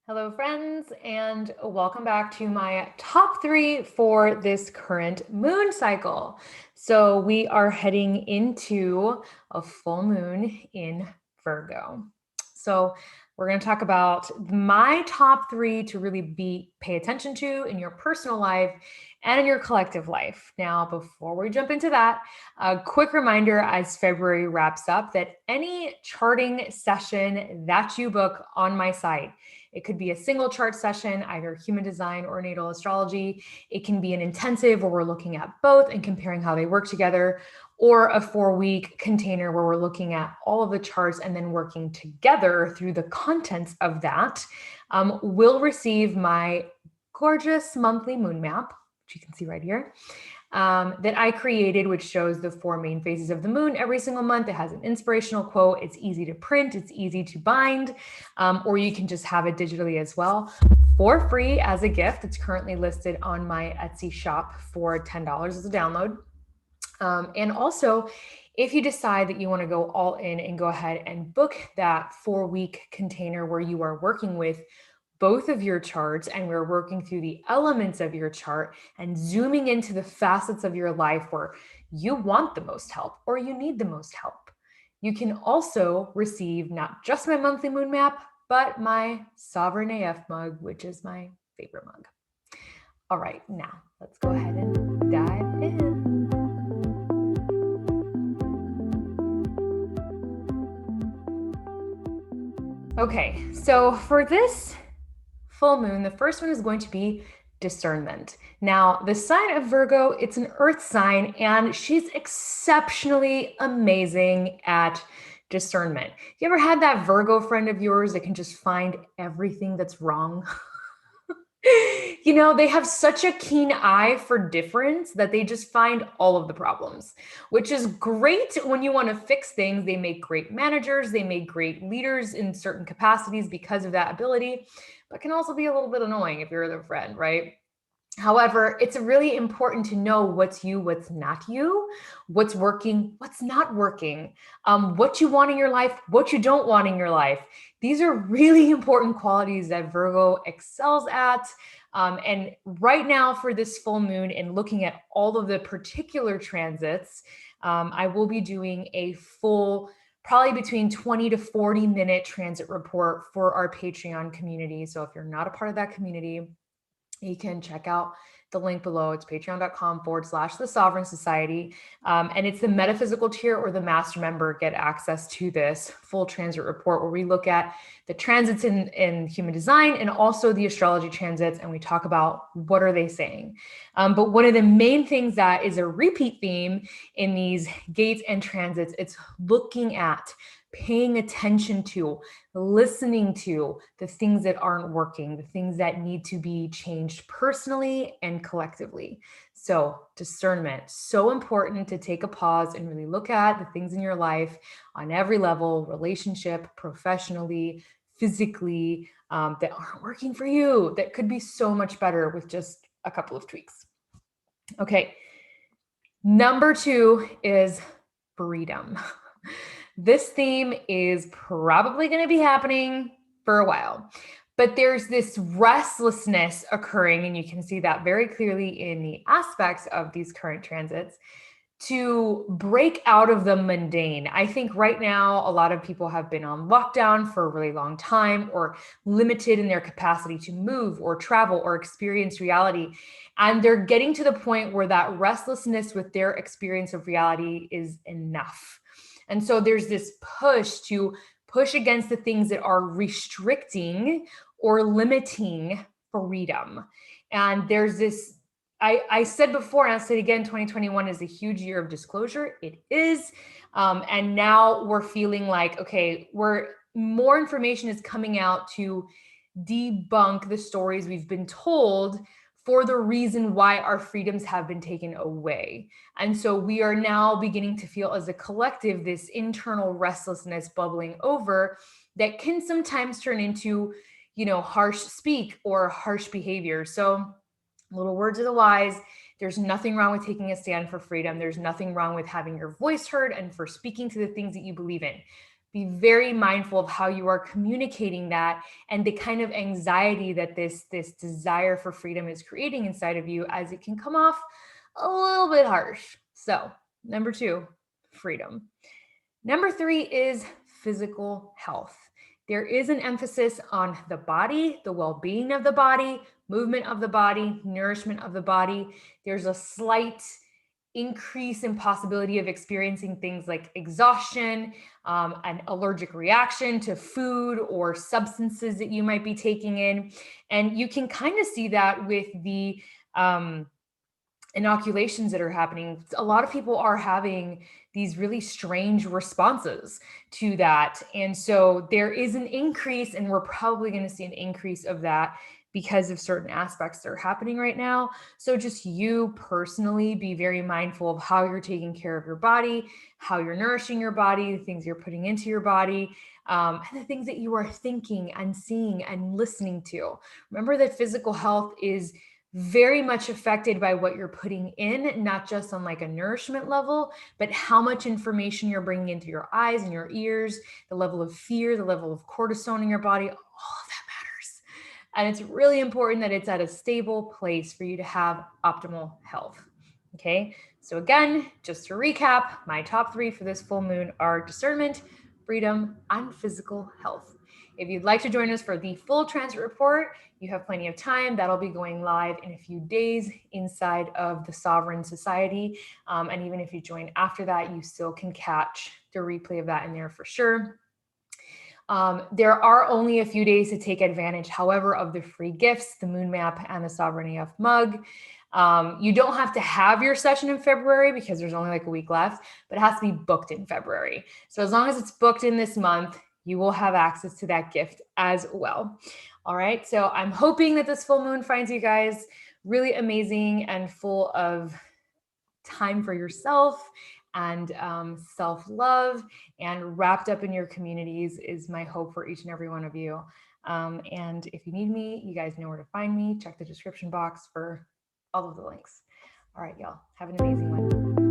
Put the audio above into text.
Hello, friends, and welcome back to my top 3 for this current moon cycle. So, we are heading into a full moon in Virgo. So, we're going to talk about my top 3 to really pay attention to in your personal life and in your collective life. Now, before we jump into that, a quick reminder as February wraps up that any charting session that you book on my site, it could be a single chart session, either human design or natal astrology. It can be an intensive where we're looking at both and comparing how they work together, or a 4-week container where we're looking at all of the charts and then working together through the contents of that. Will receive my gorgeous monthly moon map, which you can see right here, that I created, which shows the 4 main phases of the moon every single month. It has an inspirational quote. It's easy to print. It's easy to bind, or you can just have it digitally as well for free as a gift. It's currently listed on my Etsy shop for $10 as a download. And also, if you decide that you want to go all in and go ahead and book that 4-week container where you are working with both of your charts and we're working through the elements of your chart and zooming into the facets of your life where you want the most help or you need the most help, you can also receive not just my monthly moon map, but my Sovereign AF mug, which is my favorite mug. All right, now let's go ahead and dive in. Okay, so for this full moon, the first one is going to be discernment. Now, the sign of Virgo, it's an earth sign, and she's exceptionally amazing at discernment. You ever had that Virgo friend of yours that can just find everything that's wrong? They have such a keen eye for difference that they just find all of the problems, which is great when you want to fix things. They make great managers, they make great leaders in certain capacities because of that ability, but can also be a little bit annoying if you're their friend, right? However, it's really important to know what's you, what's not you, what's working, what's not working, what you want in your life, what you don't want in your life. These are really important qualities that Virgo excels at. And right now for this full moon and looking at all of the particular transits, I will be doing a full, probably between 20 to 40 minute transit report for our Patreon community. So if you're not a part of that community, you can check out the link below. It's patreon.com/the Sovereign Society. And it's the metaphysical tier or the master member get access to this full transit report where we look at the transits in human design and also the astrology transits. And we talk about what are they saying. But one of the main things that is a repeat theme in these gates and transits, it's looking at, paying attention to, listening to the things that aren't working, the things that need to be changed personally and collectively. So discernment, so important to take a pause and really look at the things in your life on every level, relationship, professionally, physically, that aren't working for you, that could be so much better with just a couple of tweaks. Okay. Number 2 is freedom. This theme is probably going to be happening for a while, but there's this restlessness occurring, and you can see that very clearly in the aspects of these current transits, to break out of the mundane. I think right now, a lot of people have been on lockdown for a really long time or limited in their capacity to move or travel or experience reality. And they're getting to the point where that restlessness with their experience of reality is enough. And so there's this push against the things that are restricting or limiting freedom. And there's this, I said before, and I'll say it again, 2021 is a huge year of disclosure. It is. And now we're feeling like, okay, more information is coming out to debunk the stories we've been told for the reason why our freedoms have been taken away. And so we are now beginning to feel as a collective this internal restlessness bubbling over that can sometimes turn into, harsh speak or harsh behavior. So little words of the wise, there's nothing wrong with taking a stand for freedom. There's nothing wrong with having your voice heard and for speaking to the things that you believe in. Be very mindful of how you are communicating that and the kind of anxiety that this desire for freedom is creating inside of you, as it can come off a little bit harsh. So, number 2, freedom. Number 3 is physical health. There is an emphasis on the body, the well-being of the body, movement of the body, nourishment of the body. There's a slight increase in possibility of experiencing things like exhaustion, an allergic reaction to food or substances that you might be taking in. And you can kind of see that with the inoculations that are happening. A lot of people are having these really strange responses to that. And so there is an increase, and we're probably going to see an increase of that because of certain aspects that are happening right now. So just you personally be very mindful of how you're taking care of your body, how you're nourishing your body, the things you're putting into your body, and the things that you are thinking and seeing and listening to. Remember that physical health is very much affected by what you're putting in, not just on like a nourishment level, but how much information you're bringing into your eyes and your ears, the level of fear, the level of cortisol in your body, all of that matters. And it's really important that it's at a stable place for you to have optimal health. Okay. So again, just to recap, my top 3 for this full moon are discernment, freedom, and physical health. If you'd like to join us for the full transit report, you have plenty of time. That'll be going live in a few days inside of the Sovereign Society. And even if you join after that, you still can catch the replay of that in there for sure. There are only a few days to take advantage, however, of the free gifts, the moon map and the Sovereign AF mug. You don't have to have your session in February because there's only like a week left, but it has to be booked in February. So as long as it's booked in this month, you will have access to that gift as well. All right. So I'm hoping that this full moon finds you guys really amazing and full of time for yourself and self-love, and wrapped up in your communities is my hope for each and every one of you. And if you need me, you guys know where to find me. Check the description box for all of the links. All right, y'all. Have an amazing one.